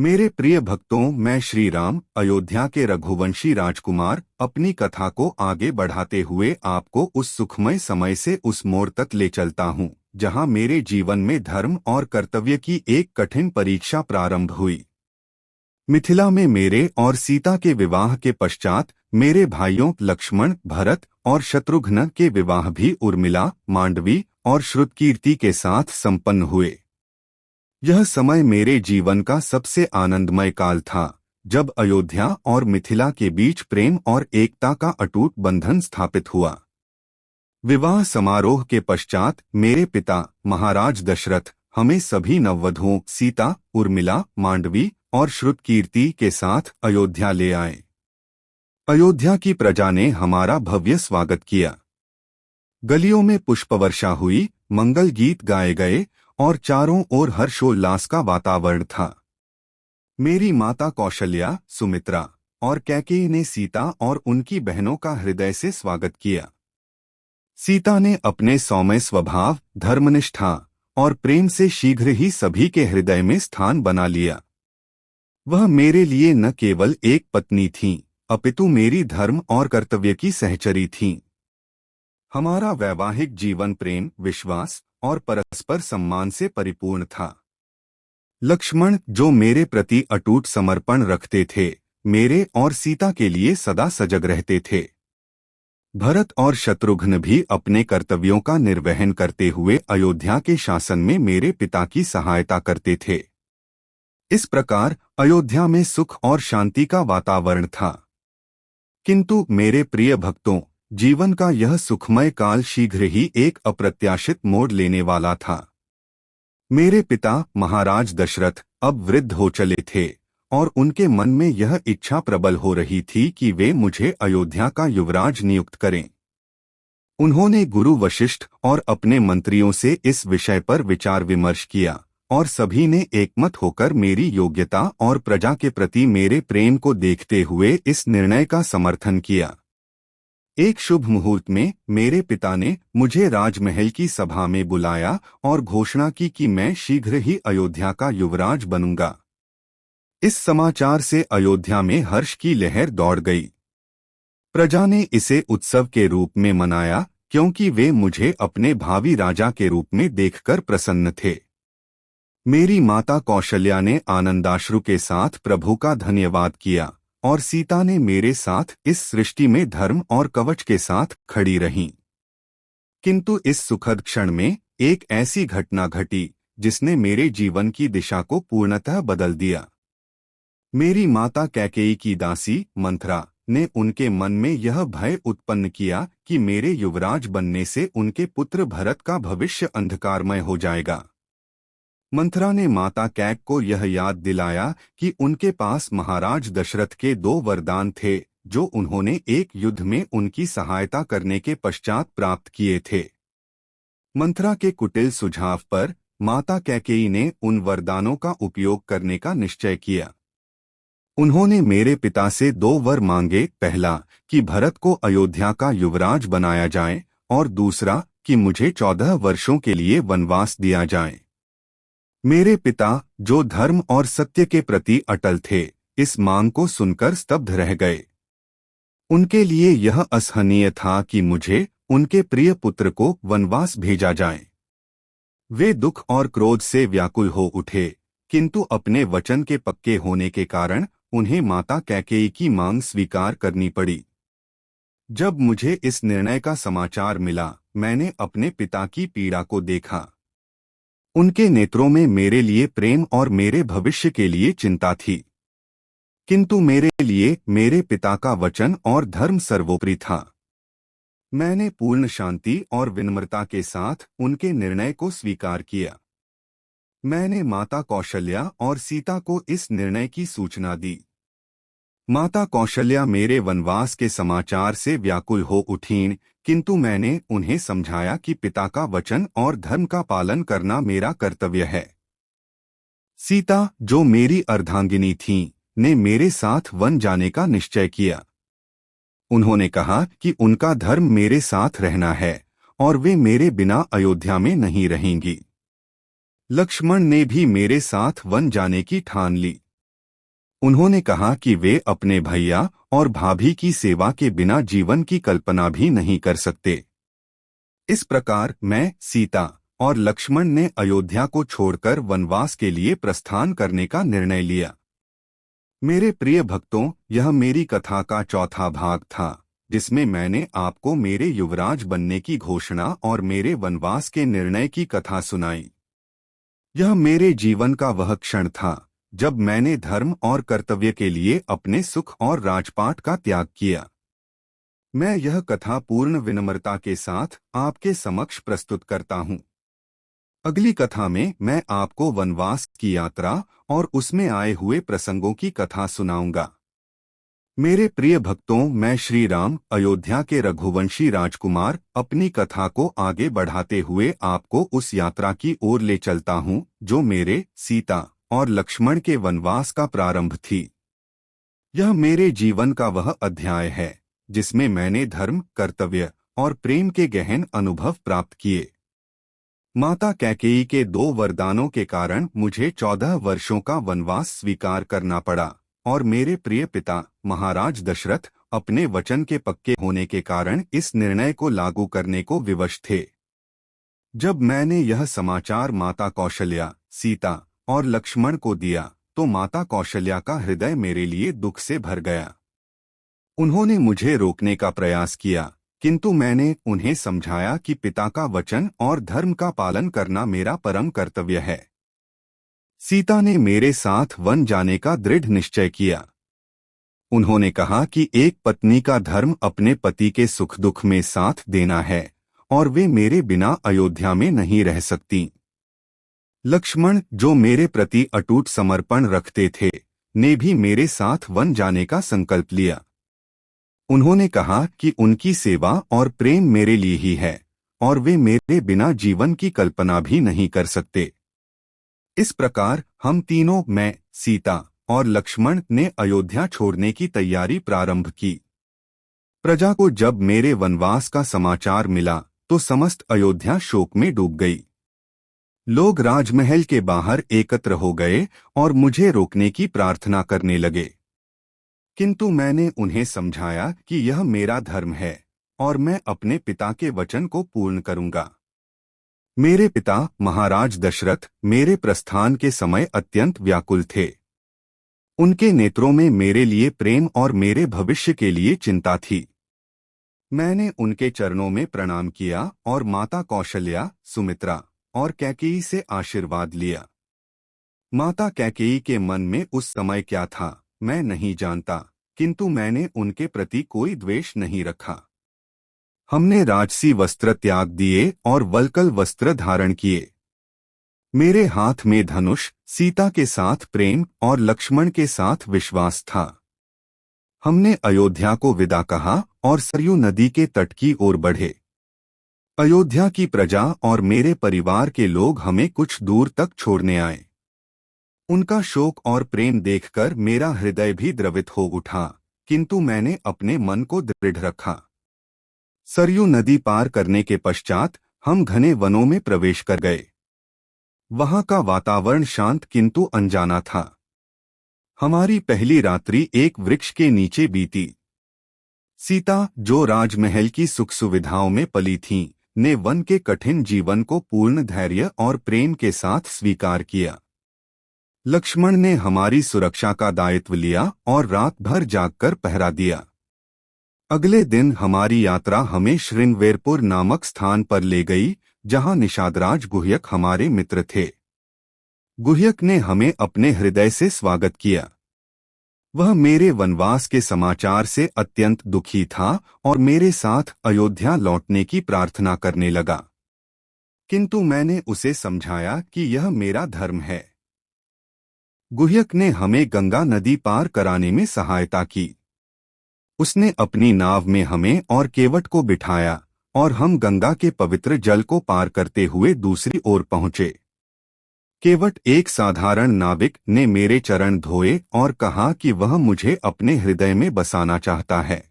मेरे प्रिय भक्तों, मैं श्री राम, अयोध्या के रघुवंशी राजकुमार, अपनी कथा को आगे बढ़ाते हुए आपको उस सुखमय समय से उस मोड़ तक ले चलता हूँ, जहाँ मेरे जीवन में धर्म और कर्तव्य की एक कठिन परीक्षा प्रारंभ हुई। मिथिला में मेरे और सीता के विवाह के पश्चात मेरे भाइयों लक्ष्मण, भरत और शत्रुघ्न के विवाह भी उर्मिला, मांडवी और श्रुतकीर्ति के साथ संपन्न हुए। यह समय मेरे जीवन का सबसे आनंदमय काल था, जब अयोध्या और मिथिला के बीच प्रेम और एकता का अटूट बंधन स्थापित हुआ। विवाह समारोह के पश्चात मेरे पिता महाराज दशरथ हमें सभी नववधुओं सीता, उर्मिला, मांडवी और श्रुतकीर्ति के साथ अयोध्या ले आए। अयोध्या की प्रजा ने हमारा भव्य स्वागत किया। गलियों में पुष्पवर्षा हुई, मंगल गीत गाए गए और चारों ओर हर्षोल्लास का वातावरण था। मेरी माता कौशल्या, सुमित्रा और कैकेयी ने सीता और उनकी बहनों का हृदय से स्वागत किया। सीता ने अपने सौम्य स्वभाव, धर्मनिष्ठा और प्रेम से शीघ्र ही सभी के हृदय में स्थान बना लिया। वह मेरे लिए न केवल एक पत्नी थीं, अपितु मेरी धर्म और कर्तव्य की सहचरी थीं। हमारा वैवाहिक जीवन प्रेम, विश्वास और परस्पर सम्मान से परिपूर्ण था। लक्ष्मण, जो मेरे प्रति अटूट समर्पण रखते थे, मेरे और सीता के लिए सदा सजग रहते थे। भरत और शत्रुघ्न भी अपने कर्तव्यों का निर्वहन करते हुए अयोध्या के शासन में मेरे पिता की सहायता करते थे। इस प्रकार अयोध्या में सुख और शांति का वातावरण था। किंतु मेरे प्रिय भक्तों, जीवन का यह सुखमय काल शीघ्र ही एक अप्रत्याशित मोड़ लेने वाला था। मेरे पिता महाराज दशरथ अब वृद्ध हो चले थे और उनके मन में यह इच्छा प्रबल हो रही थी कि वे मुझे अयोध्या का युवराज नियुक्त करें। उन्होंने गुरु वशिष्ठ और अपने मंत्रियों से इस विषय पर विचार विमर्श किया और सभी ने एकमत होकर मेरी योग्यता और प्रजा के प्रति मेरे प्रेम को देखते हुए इस निर्णय का समर्थन किया। एक शुभ मुहूर्त में मेरे पिता ने मुझे राजमहल की सभा में बुलाया और घोषणा की कि मैं शीघ्र ही अयोध्या का युवराज बनूंगा। इस समाचार से अयोध्या में हर्ष की लहर दौड़ गई। प्रजा ने इसे उत्सव के रूप में मनाया, क्योंकि वे मुझे अपने भावी राजा के रूप में देखकर प्रसन्न थे। मेरी माता कौशल्या ने आनंदाश्रु के साथ प्रभु का धन्यवाद किया और सीता ने मेरे साथ इस सृष्टि में धर्म और कवच के साथ खड़ी रहीं। किंतु इस सुखद क्षण में एक ऐसी घटना घटी जिसने मेरे जीवन की दिशा को पूर्णतः बदल दिया। मेरी माता कैकेयी की दासी मंथरा ने उनके मन में यह भय उत्पन्न किया कि मेरे युवराज बनने से उनके पुत्र भरत का भविष्य अंधकारमय हो जाएगा। मंथरा ने माता कैक को यह याद दिलाया कि उनके पास महाराज दशरथ के 2 वरदान थे, जो उन्होंने एक युद्ध में उनकी सहायता करने के पश्चात प्राप्त किए थे। मंथरा के कुटिल सुझाव पर माता कैकेयी ने उन वरदानों का उपयोग करने का निश्चय किया। उन्होंने मेरे पिता से 2 वर मांगे, पहला कि भरत को अयोध्या का युवराज बनाया जाए और दूसरा कि मुझे 14 वर्षों के लिए वनवास दिया जाए। मेरे पिता, जो धर्म और सत्य के प्रति अटल थे, इस मांग को सुनकर स्तब्ध रह गए। उनके लिए यह असहनीय था कि मुझे उनके प्रिय पुत्र को वनवास भेजा जाए। वे दुख और क्रोध से व्याकुल हो उठे, किंतु अपने वचन के पक्के होने के कारण उन्हें माता कैकेयी की मांग स्वीकार करनी पड़ी। जब मुझे इस निर्णय का समाचार मिला, मैंने अपने पिता की पीड़ा को देखा। उनके नेत्रों में मेरे लिए प्रेम और मेरे भविष्य के लिए चिंता थी, किंतु मेरे लिए मेरे पिता का वचन और धर्म सर्वोपरि था। मैंने पूर्ण शांति और विनम्रता के साथ उनके निर्णय को स्वीकार किया। मैंने माता कौशल्या और सीता को इस निर्णय की सूचना दी। माता कौशल्या मेरे वनवास के समाचार से व्याकुल हो उठीं, किंतु मैंने उन्हें समझाया कि पिता का वचन और धर्म का पालन करना मेरा कर्तव्य है। सीता, जो मेरी अर्धांगिनी थीं, ने मेरे साथ वन जाने का निश्चय किया। उन्होंने कहा कि उनका धर्म मेरे साथ रहना है और वे मेरे बिना अयोध्या में नहीं रहेंगी। लक्ष्मण ने भी मेरे साथ वन जाने की ठान ली। उन्होंने कहा कि वे अपने भैया और भाभी की सेवा के बिना जीवन की कल्पना भी नहीं कर सकते। इस प्रकार मैं, सीता और लक्ष्मण ने अयोध्या को छोड़कर वनवास के लिए प्रस्थान करने का निर्णय लिया। मेरे प्रिय भक्तों, यह मेरी कथा का चौथा भाग था, जिसमें मैंने आपको मेरे युवराज बनने की घोषणा और मेरे वनवास के निर्णय की कथा सुनाई। यह मेरे जीवन का वह क्षण था जब मैंने धर्म और कर्तव्य के लिए अपने सुख और राजपाट का त्याग किया। मैं यह कथा पूर्ण विनम्रता के साथ आपके समक्ष प्रस्तुत करता हूँ। अगली कथा में मैं आपको वनवास की यात्रा और उसमें आए हुए प्रसंगों की कथा सुनाऊंगा। मेरे प्रिय भक्तों, मैं श्री राम, अयोध्या के रघुवंशी राजकुमार, अपनी कथा को आगे बढ़ाते हुए आपको उस यात्रा की ओर ले चलता हूँ जो मेरे, सीता और लक्ष्मण के वनवास का प्रारंभ थी। यह मेरे जीवन का वह अध्याय है जिसमें मैंने धर्म, कर्तव्य और प्रेम के गहन अनुभव प्राप्त किए। माता कैकेयी के 2 वरदानों के कारण मुझे 14 वर्षों का वनवास स्वीकार करना पड़ा और मेरे प्रिय पिता महाराज दशरथ अपने वचन के पक्के होने के कारण इस निर्णय को लागू करने को विवश थे। जब मैंने यह समाचार माता कौशल्या, सीता और लक्ष्मण को दिया तो माता कौशल्या का हृदय मेरे लिए दुख से भर गया। उन्होंने मुझे रोकने का प्रयास किया, किंतु मैंने उन्हें समझाया कि पिता का वचन और धर्म का पालन करना मेरा परम कर्तव्य है। सीता ने मेरे साथ वन जाने का दृढ़ निश्चय किया। उन्होंने कहा कि एक पत्नी का धर्म अपने पति के सुख दुख में साथ देना है और वे मेरे बिना अयोध्या में नहीं रह सकती। लक्ष्मण, जो मेरे प्रति अटूट समर्पण रखते थे, ने भी मेरे साथ वन जाने का संकल्प लिया। उन्होंने कहा कि उनकी सेवा और प्रेम मेरे लिए ही है और वे मेरे बिना जीवन की कल्पना भी नहीं कर सकते। इस प्रकार हम तीनों, मैं, सीता और लक्ष्मण ने अयोध्या छोड़ने की तैयारी प्रारंभ की। प्रजा को जब मेरे वनवास का समाचार मिला तो समस्त अयोध्या शोक में डूब गई। लोग राजमहल के बाहर एकत्र हो गए और मुझे रोकने की प्रार्थना करने लगे, किंतु मैंने उन्हें समझाया कि यह मेरा धर्म है और मैं अपने पिता के वचन को पूर्ण करूंगा। मेरे पिता महाराज दशरथ मेरे प्रस्थान के समय अत्यंत व्याकुल थे। उनके नेत्रों में मेरे लिए प्रेम और मेरे भविष्य के लिए चिंता थी। मैंने उनके चरणों में प्रणाम किया और माता कौशल्या, सुमित्रा और कैकेयी से आशीर्वाद लिया। माता कैकेयी के मन में उस समय क्या था मैं नहीं जानता, किंतु मैंने उनके प्रति कोई द्वेष नहीं रखा। हमने राजसी वस्त्र त्याग दिए और वल्कल वस्त्र धारण किए। मेरे हाथ में धनुष, सीता के साथ प्रेम और लक्ष्मण के साथ विश्वास था। हमने अयोध्या को विदा कहा और सरयू नदी के तट की ओर बढ़े। अयोध्या की प्रजा और मेरे परिवार के लोग हमें कुछ दूर तक छोड़ने आए। उनका शोक और प्रेम देखकर मेरा हृदय भी द्रवित हो उठा, किंतु मैंने अपने मन को दृढ़ रखा। सरयू नदी पार करने के पश्चात हम घने वनों में प्रवेश कर गए। वहां का वातावरण शांत किंतु अनजाना था। हमारी पहली रात्रि एक वृक्ष के नीचे बीती। सीता, जो राजमहल की सुख सुविधाओं में पली थीं, ने वन के कठिन जीवन को पूर्ण धैर्य और प्रेम के साथ स्वीकार किया। लक्ष्मण ने हमारी सुरक्षा का दायित्व लिया और रात भर जागकर पहरा दिया। अगले दिन हमारी यात्रा हमें श्रृंगवेरपुर नामक स्थान पर ले गई, जहां निषादराज गुह्यक हमारे मित्र थे। गुह्यक ने हमें अपने हृदय से स्वागत किया। वह मेरे वनवास के समाचार से अत्यंत दुखी था और मेरे साथ अयोध्या लौटने की प्रार्थना करने लगा, किंतु मैंने उसे समझाया कि यह मेरा धर्म है। गुह्यक ने हमें गंगा नदी पार कराने में सहायता की। उसने अपनी नाव में हमें और केवट को बिठाया और हम गंगा के पवित्र जल को पार करते हुए दूसरी ओर पहुंचे। केवट, एक साधारण नाविक, ने मेरे चरण धोए और कहा कि वह मुझे अपने हृदय में बसाना चाहता है।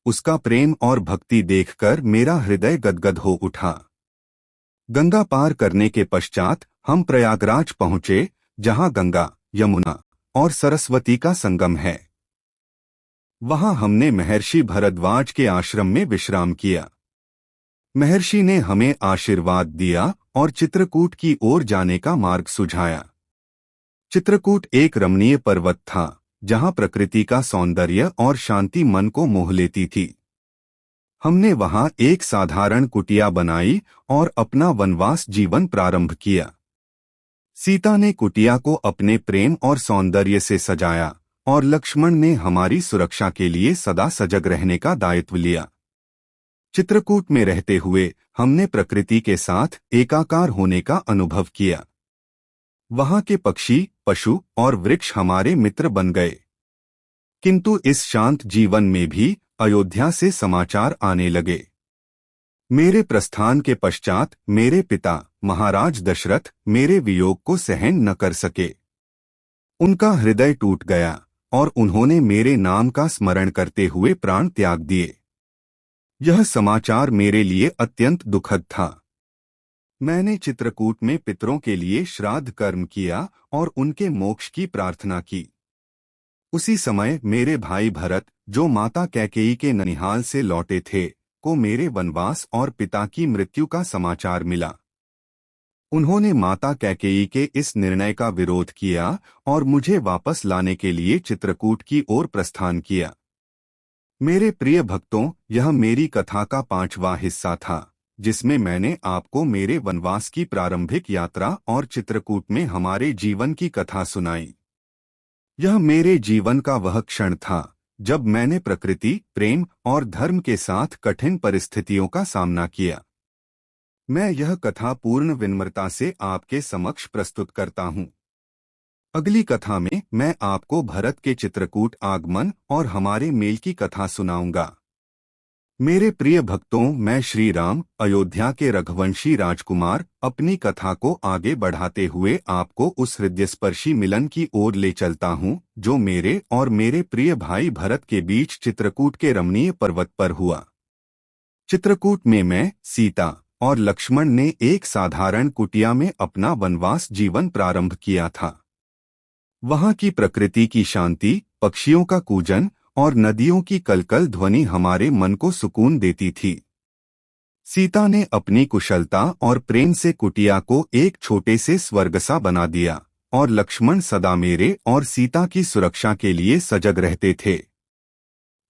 उसका प्रेम और भक्ति देखकर मेरा हृदय गदगद हो उठा। गंगा पार करने के पश्चात हम प्रयागराज पहुंचे, जहां गंगा, यमुना और सरस्वती का संगम है। वहां हमने महर्षि भरद्वाज के आश्रम में विश्राम किया। महर्षि ने हमें आशीर्वाद दिया और चित्रकूट की ओर जाने का मार्ग सुझाया। चित्रकूट एक रमणीय पर्वत था, जहां प्रकृति का सौंदर्य और शांति मन को मोह लेती थी। हमने वहां एक साधारण कुटिया बनाई और अपना वनवास जीवन प्रारंभ किया। सीता ने कुटिया को अपने प्रेम और सौंदर्य से सजाया और लक्ष्मण ने हमारी सुरक्षा के लिए सदा सजग रहने का दायित्व लिया। चित्रकूट में रहते हुए हमने प्रकृति के साथ एकाकार होने का अनुभव किया। वहां के पक्षी, पशु और वृक्ष हमारे मित्र बन गए। किंतु इस शांत जीवन में भी अयोध्या से समाचार आने लगे। मेरे प्रस्थान के पश्चात मेरे पिता महाराज दशरथ मेरे वियोग को सहन न कर सके। उनका हृदय टूट गया और उन्होंने मेरे नाम का स्मरण करते हुए प्राण त्याग दिए। यह समाचार मेरे लिए अत्यंत दुखद था। मैंने चित्रकूट में पितरों के लिए श्राद्ध कर्म किया और उनके मोक्ष की प्रार्थना की। उसी समय मेरे भाई भरत, जो माता कैकेयी के ननिहाल से लौटे थे, को मेरे वनवास और पिता की मृत्यु का समाचार मिला। उन्होंने माता कैकेयी के इस निर्णय का विरोध किया और मुझे वापस लाने के लिए चित्रकूट की ओर प्रस्थान किया। मेरे प्रिय भक्तों, यह मेरी कथा का 5वां हिस्सा था, जिसमें मैंने आपको मेरे वनवास की प्रारंभिक यात्रा और चित्रकूट में हमारे जीवन की कथा सुनाई। यह मेरे जीवन का वह क्षण था जब मैंने प्रकृति, प्रेम और धर्म के साथ कठिन परिस्थितियों का सामना किया। मैं यह कथा पूर्ण विनम्रता से आपके समक्ष प्रस्तुत करता हूँ। अगली कथा में मैं आपको भरत के चित्रकूट आगमन और हमारे मेल की कथा सुनाऊंगा। मेरे प्रिय भक्तों, मैं श्री राम, अयोध्या के रघुवंशी राजकुमार, अपनी कथा को आगे बढ़ाते हुए आपको उस हृदयस्पर्शी मिलन की ओर ले चलता हूँ, जो मेरे और मेरे प्रिय भाई भरत के बीच चित्रकूट के रमणीय पर्वत पर हुआ। चित्रकूट में मैं, सीता और लक्ष्मण ने एक साधारण कुटिया में अपना वनवास जीवन प्रारंभ किया था। वहां की प्रकृति की शांति, पक्षियों का कूजन और नदियों की कलकल ध्वनि हमारे मन को सुकून देती थी। सीता ने अपनी कुशलता और प्रेम से कुटिया को एक छोटे से स्वर्ग सा बना दिया और लक्ष्मण सदा मेरे और सीता की सुरक्षा के लिए सजग रहते थे।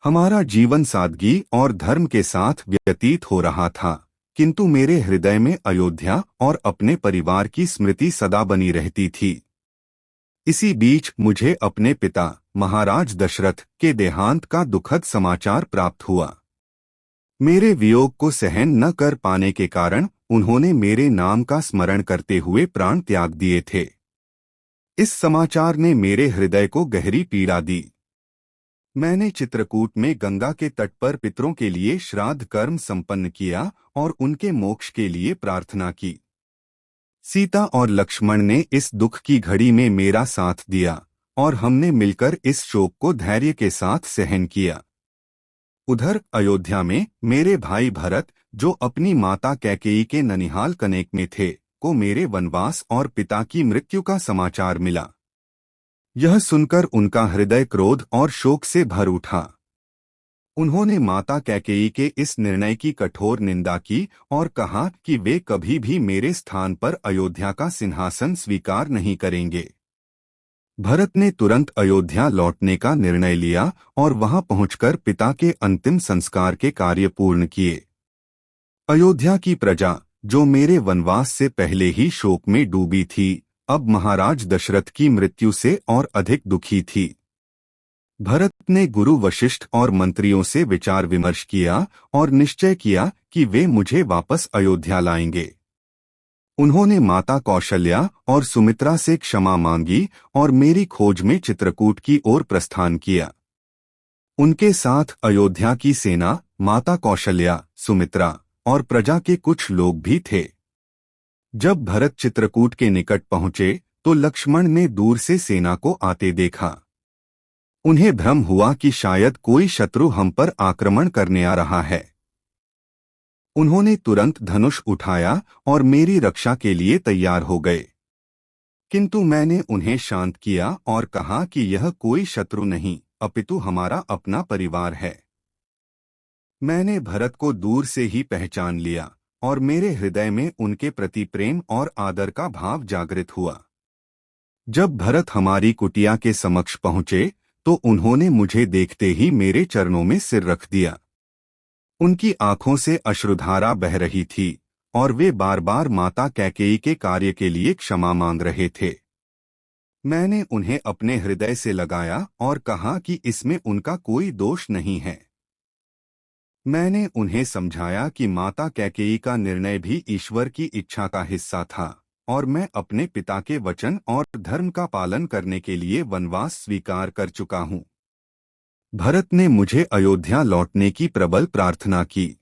हमारा जीवन सादगी और धर्म के साथ व्यतीत हो रहा था, किंतु मेरे हृदय में अयोध्या और अपने परिवार की स्मृति सदा बनी रहती थी। इसी बीच मुझे अपने पिता महाराज दशरथ के देहांत का दुखद समाचार प्राप्त हुआ। मेरे वियोग को सहन न कर पाने के कारण उन्होंने मेरे नाम का स्मरण करते हुए प्राण त्याग दिए थे। इस समाचार ने मेरे हृदय को गहरी पीड़ा दी। मैंने चित्रकूट में गंगा के तट पर पितरों के लिए श्राद्ध कर्म संपन्न किया और उनके मोक्ष के लिए प्रार्थना की। सीता और लक्ष्मण ने इस दुख की घड़ी में मेरा साथ दिया और हमने मिलकर इस शोक को धैर्य के साथ सहन किया। उधर अयोध्या में मेरे भाई भरत, जो अपनी माता कैकेयी के ननिहाल कनेक में थे, को मेरे वनवास और पिता की मृत्यु का समाचार मिला। यह सुनकर उनका हृदय क्रोध और शोक से भर उठा। उन्होंने माता कैकेयी के इस निर्णय की कठोर निंदा की और कहा कि वे कभी भी मेरे स्थान पर अयोध्या का सिंहासन स्वीकार नहीं करेंगे। भरत ने तुरंत अयोध्या लौटने का निर्णय लिया और वहां पहुंचकर पिता के अंतिम संस्कार के कार्य पूर्ण किए। अयोध्या की प्रजा, जो मेरे वनवास से पहले ही शोक में डूबी थी, अब महाराज दशरथ की मृत्यु से और अधिक दुखी थी। भरत ने गुरु वशिष्ठ और मंत्रियों से विचार विमर्श किया और निश्चय किया कि वे मुझे वापस अयोध्या लाएंगे। उन्होंने माता कौशल्या और सुमित्रा से क्षमा मांगी और मेरी खोज में चित्रकूट की ओर प्रस्थान किया। उनके साथ अयोध्या की सेना, माता कौशल्या, सुमित्रा और प्रजा के कुछ लोग भी थे। जब भरत चित्रकूट के निकट पहुंचे तो लक्ष्मण ने दूर से सेना को आते देखा। उन्हें भ्रम हुआ कि शायद कोई शत्रु हम पर आक्रमण करने आ रहा है। उन्होंने तुरंत धनुष उठाया और मेरी रक्षा के लिए तैयार हो गए। किंतु मैंने उन्हें शांत किया और कहा कि यह कोई शत्रु नहीं अपितु हमारा अपना परिवार है। मैंने भरत को दूर से ही पहचान लिया और मेरे हृदय में उनके प्रति प्रेम और आदर का भाव जागृत हुआ। जब भरत हमारी कुटिया के समक्ष पहुंचे तो उन्होंने मुझे देखते ही मेरे चरणों में सिर रख दिया। उनकी आंखों से अश्रुधारा बह रही थी और वे बार बार माता कैकेयी के कार्य के लिए क्षमा मांग रहे थे। मैंने उन्हें अपने हृदय से लगाया और कहा कि इसमें उनका कोई दोष नहीं है। मैंने उन्हें समझाया कि माता कैकेयी का निर्णय भी ईश्वर की इच्छा का हिस्सा था और मैं अपने पिता के वचन और धर्म का पालन करने के लिए वनवास स्वीकार कर चुका हूँ। भरत ने मुझे अयोध्या लौटने की प्रबल प्रार्थना की।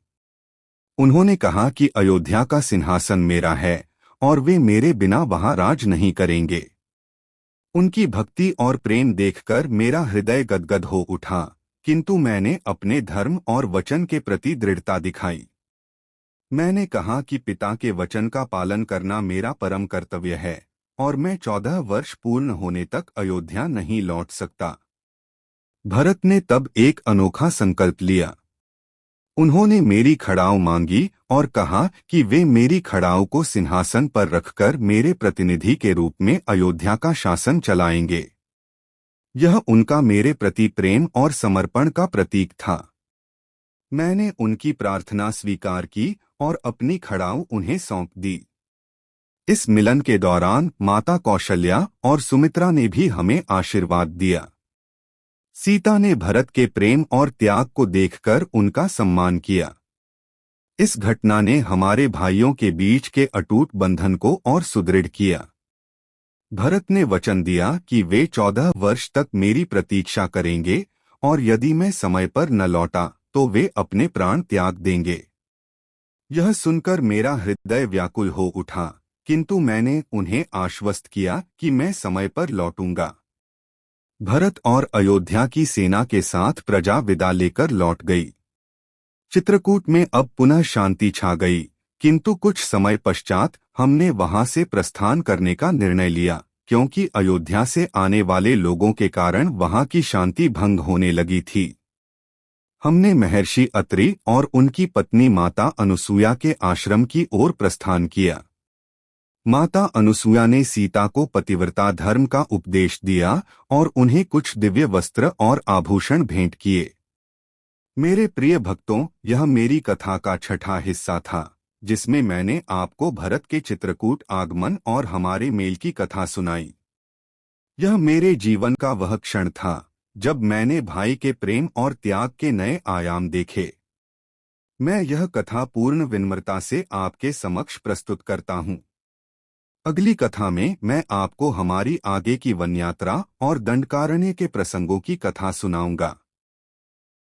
उन्होंने कहा कि अयोध्या का सिंहासन मेरा है और वे मेरे बिना वहां राज नहीं करेंगे। उनकी भक्ति और प्रेम देखकर मेरा हृदय गदगद हो उठा, किंतु मैंने अपने धर्म और वचन के प्रति दृढ़ता दिखाई। मैंने कहा कि पिता के वचन का पालन करना मेरा परम कर्तव्य है और मैं 14 वर्ष पूर्ण होने तक अयोध्या नहीं लौट सकता। भरत ने तब एक अनोखा संकल्प लिया। उन्होंने मेरी खड़ाऊ मांगी और कहा कि वे मेरी खड़ाऊ को सिंहासन पर रखकर मेरे प्रतिनिधि के रूप में अयोध्या का शासन चलाएंगे। यह उनका मेरे प्रति प्रेम और समर्पण का प्रतीक था। मैंने उनकी प्रार्थना स्वीकार की और अपनी खड़ाऊ उन्हें सौंप दी। इस मिलन के दौरान माता कौशल्या और सुमित्रा ने भी हमें आशीर्वाद दिया। सीता ने भरत के प्रेम और त्याग को देखकर उनका सम्मान किया। इस घटना ने हमारे भाइयों के बीच के अटूट बंधन को और सुदृढ़ किया। भरत ने वचन दिया कि वे 14 वर्ष तक मेरी प्रतीक्षा करेंगे और यदि मैं समय पर न लौटा तो वे अपने प्राण त्याग देंगे। यह सुनकर मेरा हृदय व्याकुल हो उठा, किंतु मैंने उन्हें आश्वस्त किया कि मैं समय पर लौटूंगा। भरत और अयोध्या की सेना के साथ प्रजा विदा लेकर लौट गई। चित्रकूट में अब पुनः शांति छा गई, किंतु कुछ समय पश्चात हमने वहां से प्रस्थान करने का निर्णय लिया, क्योंकि अयोध्या से आने वाले लोगों के कारण वहां की शांति भंग होने लगी थी। हमने महर्षि अत्रि और उनकी पत्नी माता अनुसूया के आश्रम की ओर प्रस्थान किया। माता अनुसूया ने सीता को पतिव्रता धर्म का उपदेश दिया और उन्हें कुछ दिव्य वस्त्र और आभूषण भेंट किए। मेरे प्रिय भक्तों, यह मेरी कथा का छठा हिस्सा था, जिसमें मैंने आपको भरत के चित्रकूट आगमन और हमारे मेल की कथा सुनाई। यह मेरे जीवन का वह क्षण था जब मैंने भाई के प्रेम और त्याग के नए आयाम देखे। मैं यह कथा पूर्ण विनम्रता से आपके समक्ष प्रस्तुत करता हूँ। अगली कथा में मैं आपको हमारी आगे की वन यात्रा और दंडकारण्य के प्रसंगों की कथा सुनाऊंगा।